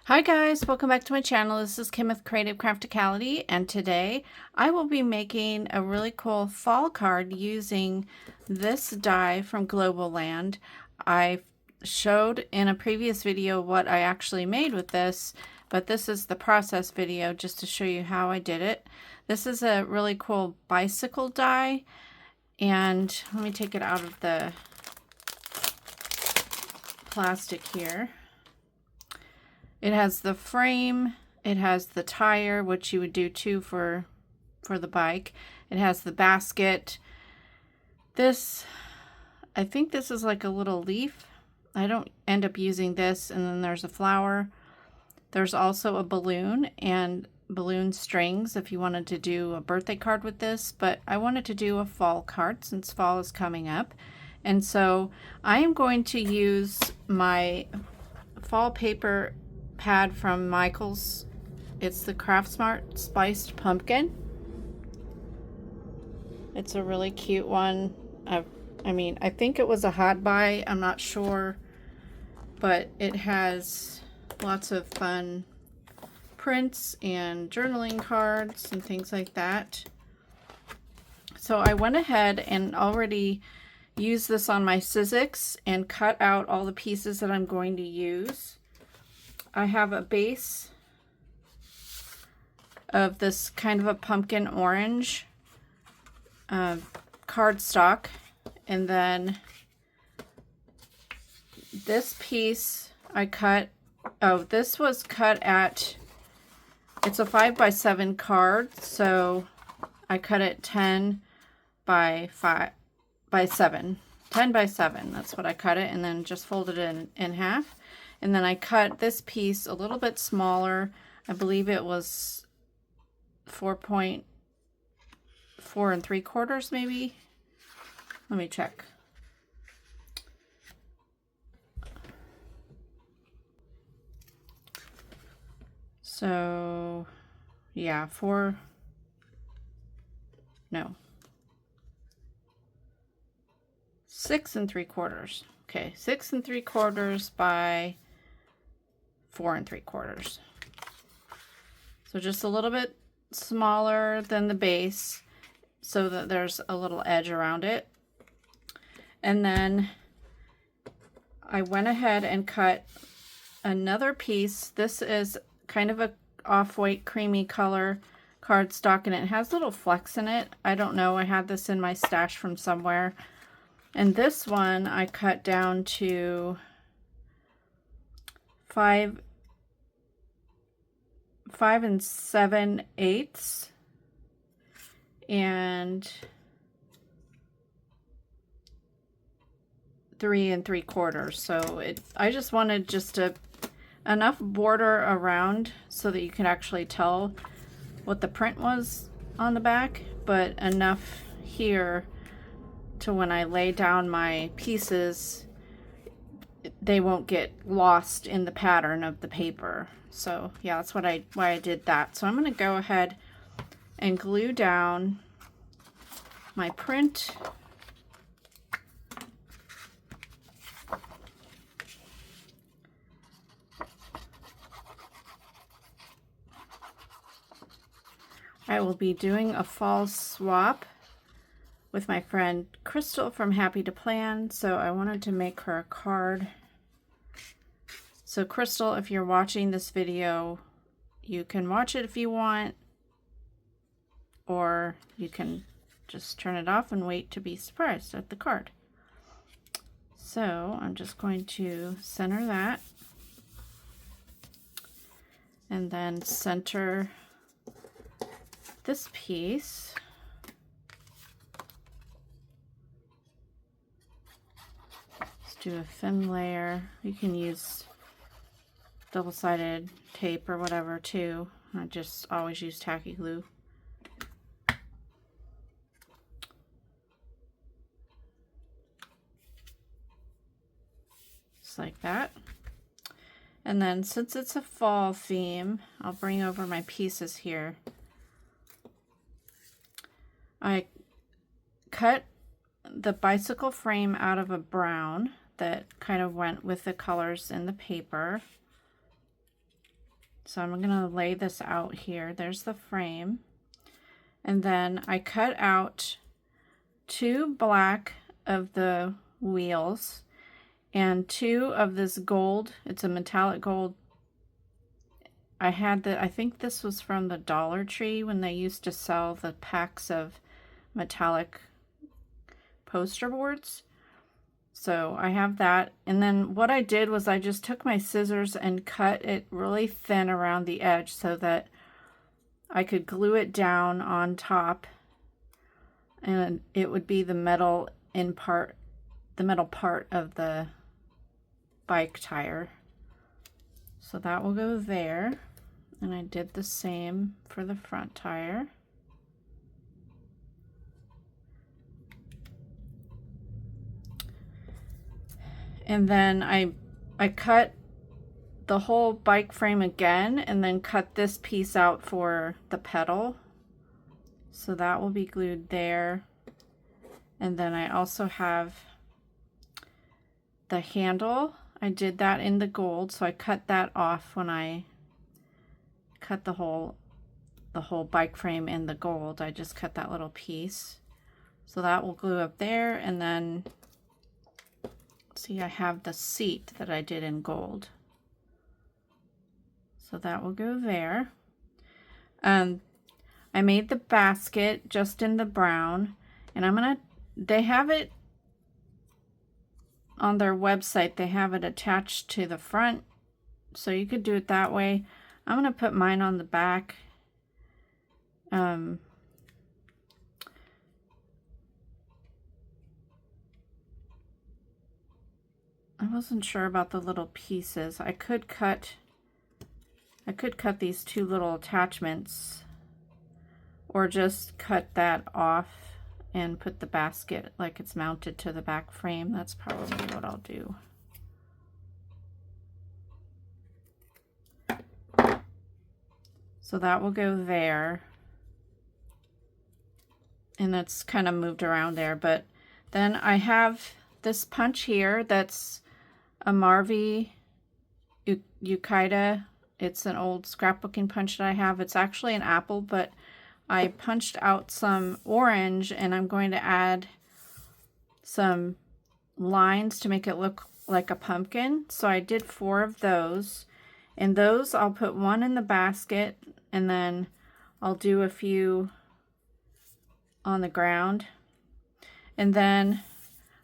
Hi guys, welcome back to my channel. This is Kim with Creative Crafticality, and today I will be making a really cool fall card using this die from Globleland. I showed in a previous video what I actually made with this, but this is the process video just to show you how I did it. This is a really cool bicycle die, and let me take it out of the plastic here. It has the frame, it has the tire, which you would do too for the bike. It has the basket. This, I think this is like a little leaf. I don't end up using this. And then there's a flower. There's also a balloon and balloon strings if you wanted to do a birthday card with this. But I wanted to do a fall card since fall is coming up. And so I am going to use my fall paper pad from Michael's. It's the Craft Smart Spiced Pumpkin. It's a really cute one. I think it was a hot buy, I'm not sure, but it has lots of fun prints and journaling cards and things like that. So I went ahead and already used this on my Sizzix and cut out all the pieces that I'm going to use. I have a base of this kind of a pumpkin orange cardstock, and then this piece I cut. Oh, this was cut at, it's a 5x7 card, so I cut it 10 by 7. 10 by 7, that's what I cut it, and then just folded it in half. And then I cut this piece a little bit smaller. I believe it was 4.4 3/4 maybe. Let me check. So yeah, 6 3/4. Okay, 6 3/4 by 4 3/4. So just a little bit smaller than the base so that there's a little edge around it. And then I went ahead and cut another piece. This is kind of a off-white creamy color cardstock, and it has little flecks in it. I don't know, I had this in my stash from somewhere. And this one I cut down to 5 7/8 and 3 3/4. So I just wanted enough border around so that you can actually tell what the print was on the back, but enough here to when I lay down my pieces, they won't get lost in the pattern of the paper. So yeah, that's why I did that. So I'm going to go ahead and glue down my print. I will be doing a fall swap with my friend Crystal from Happy to Plan, so I wanted to make her a card. So Crystal, if you're watching this video, you can watch it if you want, or you can just turn it off and wait to be surprised at the card. So I'm just going to center that, and then center this piece. Do a thin layer. You can use double-sided tape or whatever too. I just always use tacky glue. Just like that. And then since it's a fall theme, I'll bring over my pieces here. I cut the bicycle frame out of a brown that kind of went with the colors in the paper. So I'm going to lay this out here. There's the frame. And then I cut out 2 black of the wheels and 2 of this gold. It's a metallic gold. I think this was from the Dollar Tree when they used to sell the packs of metallic poster boards. So I have that. And then what I did was I just took my scissors and cut it really thin around the edge so that I could glue it down on top, and it would be the metal part of the bike tire. So that will go there. And I did the same for the front tire. And then I cut the whole bike frame again and then cut this piece out for the pedal. So that will be glued there. And then I also have the handle. I did that in the gold, so I cut that off when I cut the whole bike frame in the gold. I just cut that little piece. So that will glue up there, and then see, I have the seat that I did in gold. So that will go there. I made the basket just in the brown, and they have it on their website. They have it attached to the front, so you could do it that way. I'm gonna put mine on the back. I wasn't sure about the little pieces. I could cut these 2 little attachments, or just cut that off and put the basket like it's mounted to the back frame. That's probably what I'll do. So that will go there. And that's kind of moved around there. But then I have this punch here that's a Marvy Ukidah. It's an old scrapbooking punch that I have. It's actually an apple, but I punched out some orange, and I'm going to add some lines to make it look like a pumpkin. So I did 4 of those, and those I'll put 1 in the basket, and then I'll do a few on the ground. And then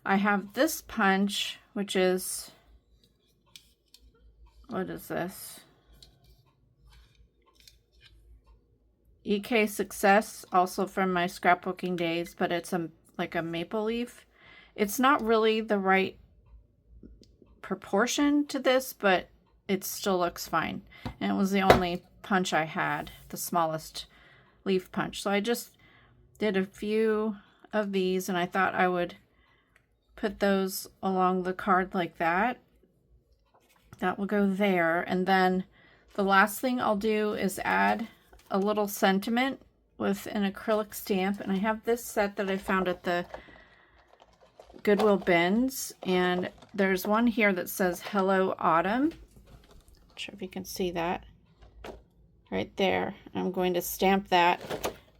I have this punch, which is, what is this? EK Success, also from my scrapbooking days, but it's like a maple leaf. It's not really the right proportion to this, but it still looks fine. And it was the only punch I had, the smallest leaf punch. So I just did a few of these, and I thought I would put those along the card like that. That will go there. And then the last thing I'll do is add a little sentiment with an acrylic stamp. And I have this set that I found at the Goodwill bins, and there's one here that says Hello Autumn. Not sure if you can see that right there. I'm going to stamp that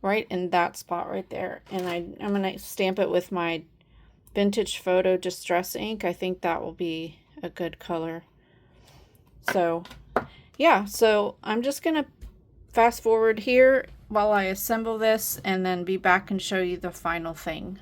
right in that spot right there, and I'm going to stamp it with my Vintage Photo Distress ink. I think that will be a good color. So yeah, so I'm just going to fast forward here while I assemble this, and then be back and show you the final thing.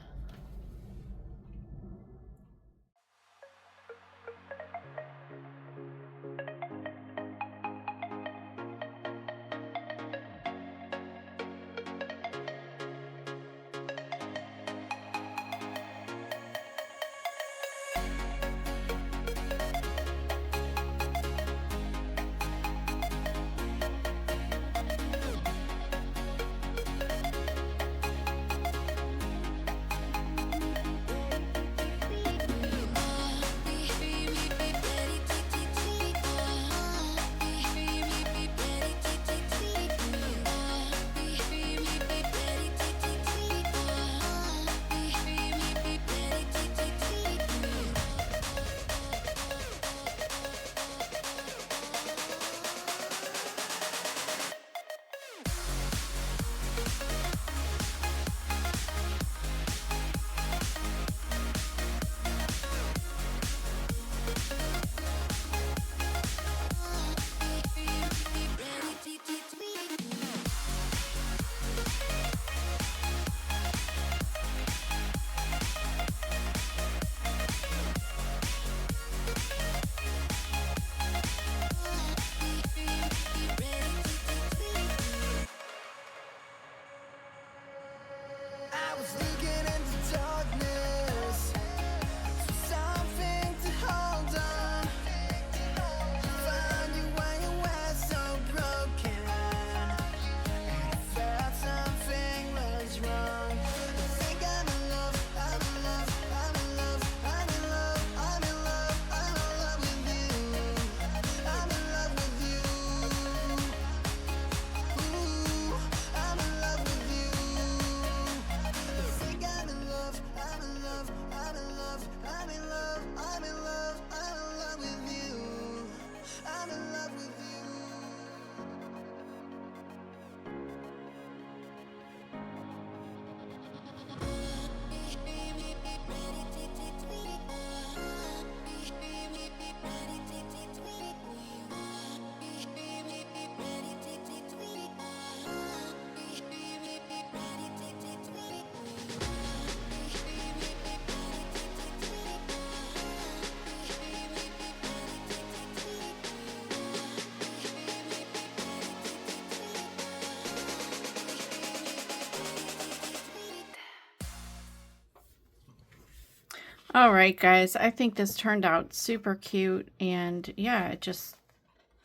All right, guys, I think this turned out super cute, and yeah,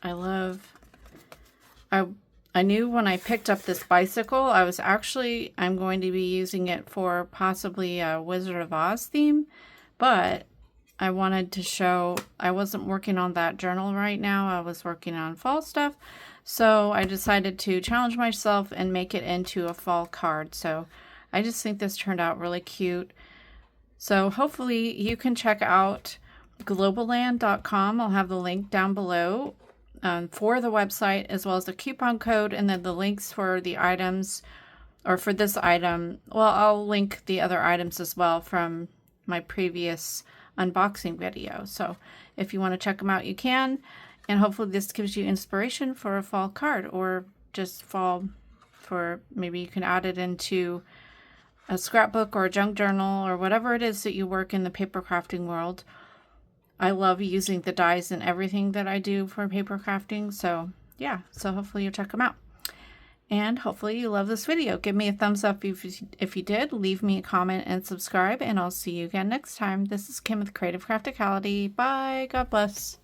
I love, I knew when I picked up this bicycle, I'm going to be using it for possibly a Wizard of Oz theme, but I wanted to show, I wasn't working on that journal right now, I was working on fall stuff, so I decided to challenge myself and make it into a fall card. So I just think this turned out really cute. So hopefully you can check out Globleland.com. I'll have the link down below for the website, as well as the coupon code, and then the links for the items, or for this item. Well, I'll link the other items as well from my previous unboxing video. So if you want to check them out, you can. And hopefully this gives you inspiration for a fall card, or just fall for, maybe you can add it into a scrapbook or a junk journal, or whatever it is that you work in the paper crafting world. I love using the dies in everything that I do for paper crafting. So yeah, so hopefully you'll check them out. And hopefully you love this video. Give me a thumbs up if you did. Leave me a comment and subscribe, and I'll see you again next time. This is Kim with Creative Crafticality. Bye. God bless.